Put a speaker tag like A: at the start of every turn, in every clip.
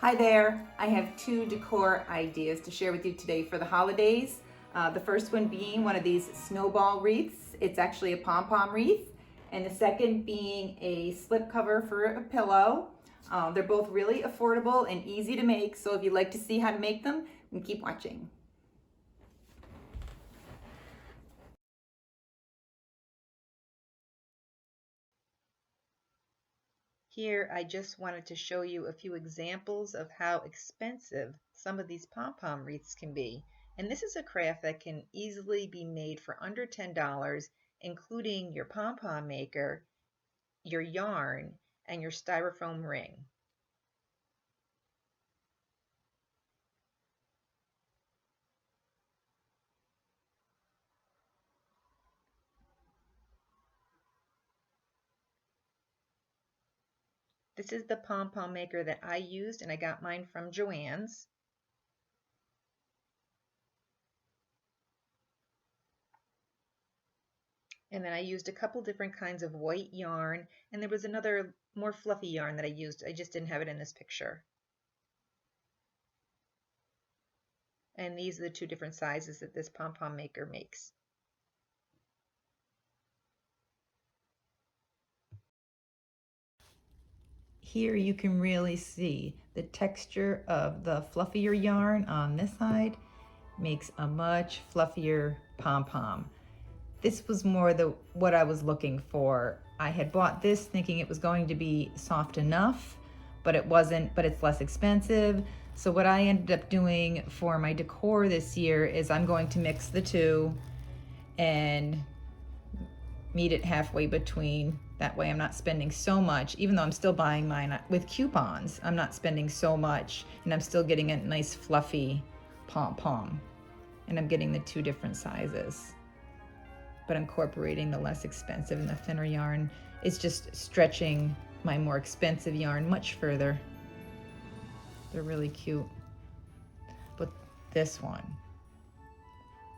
A: Hi there, I have two decor ideas to share with you today for the holidays. The first one being one of these snowball wreaths. It's actually a pom-pom wreath. And the second being a slip cover for a pillow. They're both really affordable and easy to make, so if you'd like to see how to make them, then keep watching. Here, I just wanted to show you a few examples of how expensive some of these pom-pom wreaths can be. And this is a craft that can easily be made for under $10, including your pom-pom maker, your yarn, and your styrofoam ring. This is the pom-pom maker that I used, and I got mine from Joann's. And then I used a couple different kinds of white yarn, and there was another more fluffy yarn that I used. I just didn't have it in this picture. And these are the two different sizes that this pom-pom maker makes. Here you can really see the texture of the fluffier yarn on this side makes a much fluffier pom-pom. This was more what I was looking for. I had bought this thinking it was going to be soft enough, but it wasn't, but it's less expensive. So what I ended up doing for my decor this year is I'm going to mix the two and meet it halfway between. That way I'm not spending so much, even though I'm still buying mine with coupons. I'm not spending so much, and I'm still getting a nice fluffy pom-pom. And I'm getting the two different sizes. But incorporating the less expensive and the thinner yarn is just stretching my more expensive yarn much further. They're really cute. But this one,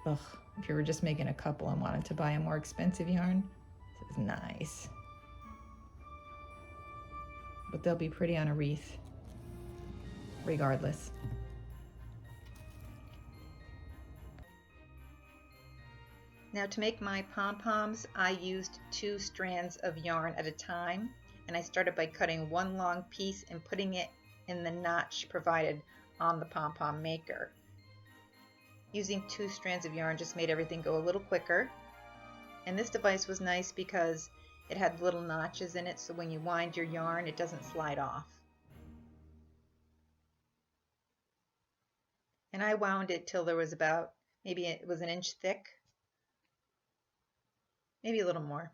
A: ugh, if you were just making a couple and wanted to buy a more expensive yarn, this is nice. But they'll be pretty on a wreath, regardless. Now to make my pom-poms, I used 2 strands of yarn at a time, and I started by cutting one long piece and putting it in the notch provided on the pom-pom maker. Using 2 strands of yarn just made everything go a little quicker. And this device was nice because it had little notches in it, so when you wind your yarn, it doesn't slide off. And I wound it till there was about, maybe it was an inch thick, maybe a little more.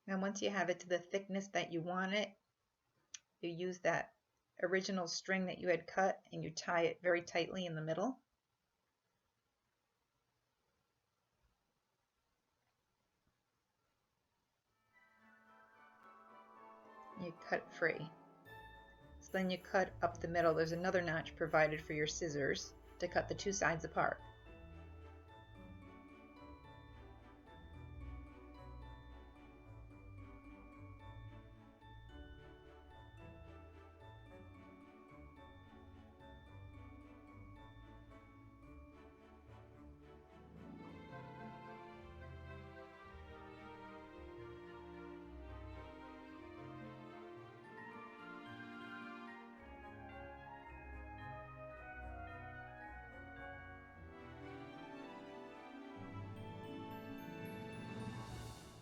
A: And once you have it to the thickness that you want it, you use that original string that you had cut and you tie it very tightly in the middle. You cut free. So then you cut up the middle. There's another notch provided for your scissors to cut the 2 sides apart.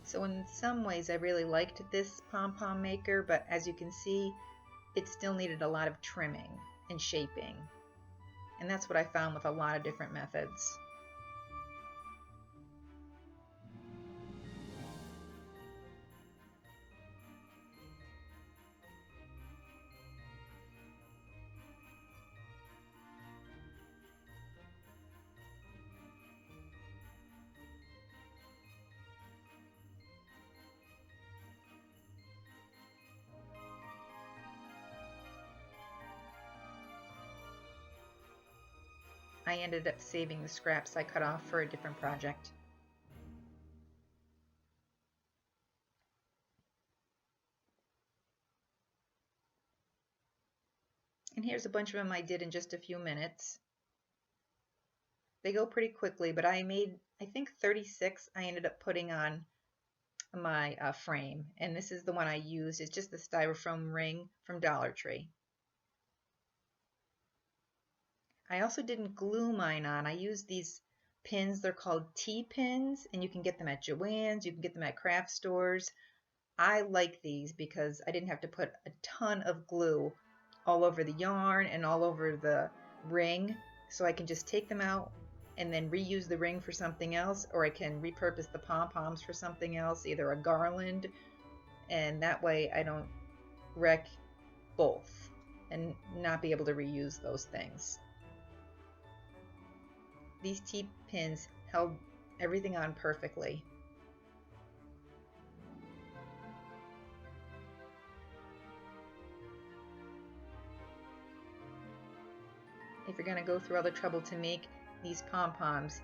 A: So in some ways I really liked this pom-pom maker, but as you can see, it still needed a lot of trimming and shaping. And that's what I found with a lot of different methods. I ended up saving the scraps I cut off for a different project. And here's a bunch of them I did in just a few minutes. They go pretty quickly, but I made, I think 36 I ended up putting on my frame. And this is the one I used. It's just the styrofoam ring from Dollar Tree. I also didn't glue mine on. I used these pins. They're called T-pins, and you can get them at Joann's. You can get them at craft stores. I like these because I didn't have to put a ton of glue all over the yarn and all over the ring. So I can just take them out and then reuse the ring for something else, or I can repurpose the pom-poms for something else, either a garland, and that way I don't wreck both and not be able to reuse those things. These T-pins held everything on perfectly. If you're going to go through all the trouble to make these pom-poms,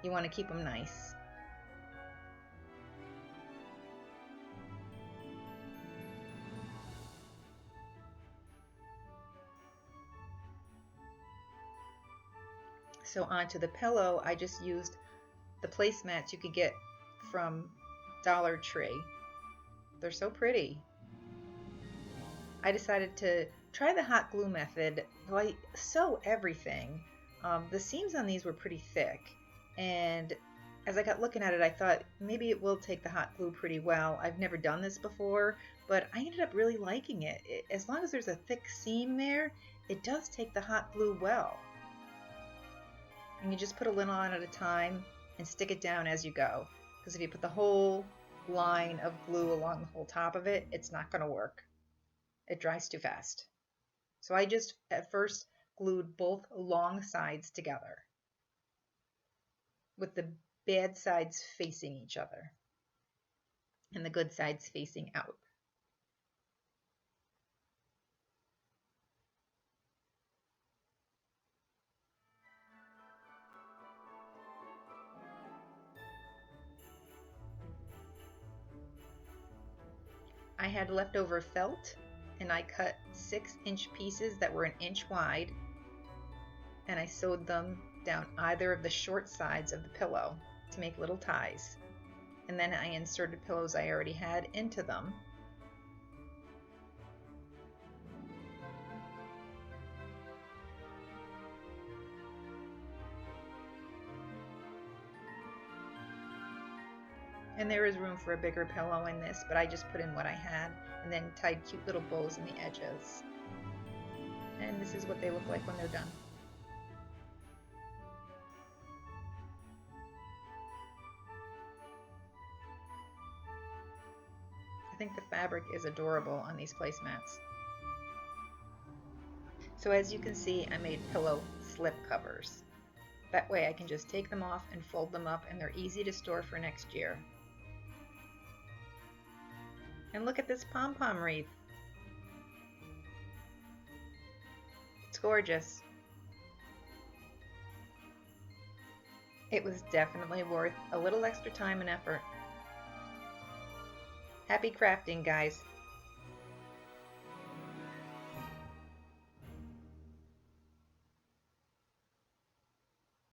A: you want to keep them nice. So onto the pillow, I just used the placemats you could get from Dollar Tree. They're so pretty. I decided to try the hot glue method. Though I sew everything, the seams on these were pretty thick, and as I got looking at it, I thought maybe it will take the hot glue pretty well. I've never done this before, but I ended up really liking it. As long as there's a thick seam there, it does take the hot glue well. And you just put a little on at a time and stick it down as you go, because if you put the whole line of glue along the whole top of it, it's not going to work. It dries too fast. So I just at first glued both long sides together with the bad sides facing each other and the good sides facing out. I had leftover felt, and I cut 6-inch pieces that were an inch wide, and I sewed them down either of the short sides of the pillow to make little ties. And then I inserted pillows I already had into them. And there is room for a bigger pillow in this, but I just put in what I had and then tied cute little bows in the edges. And this is what they look like when they're done. I think the fabric is adorable on these placemats. So as you can see, I made pillow slip covers. That way I can just take them off and fold them up, and they're easy to store for next year. And look at this pom-pom wreath. It's gorgeous. It was definitely worth a little extra time and effort. Happy crafting, guys.